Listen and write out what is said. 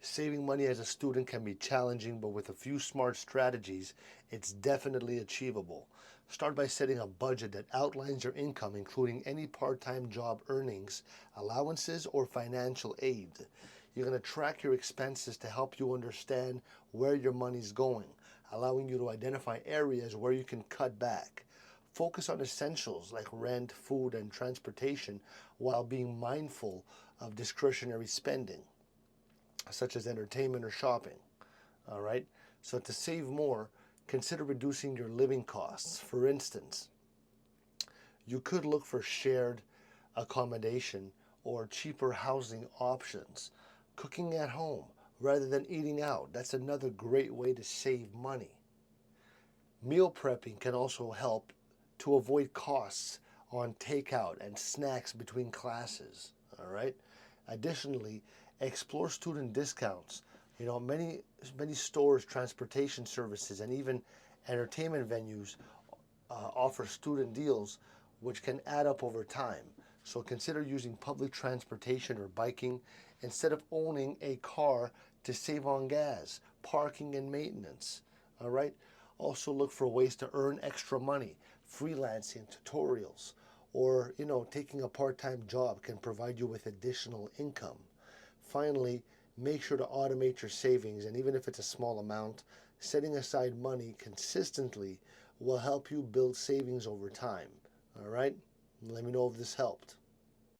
Saving money as a student can be challenging, but with a few smart strategies, it's definitely achievable. Start by setting a budget that outlines your income, including any part time job earnings, allowances, or financial aid. You're going to track your expenses to help you understand where your money's going, allowing you to identify areas where you can cut back. Focus on essentials like rent, food, and transportation while being mindful of discretionary spending, such as entertainment or shopping. All right? So, to save more, consider reducing your living costs. For instance, you could look for shared accommodation or cheaper housing options. Cooking at home rather than eating out. That's another great way to save money. Meal prepping can also help to avoid costs on takeout and snacks between classes. All right. Additionally, explore student discounts. Many stores, transportation services, and even entertainment venues offer student deals, which can add up over time. So consider using public transportation or biking instead of owning a car to save on gas, parking, and maintenance. All right. Also look for ways to earn extra money. Freelancing, tutorials, or taking a part-time job can provide you with additional income. Finally, make sure to automate your savings, and even if it's a small amount, setting aside money consistently will help you build savings over time. All right? Let me know if this helped.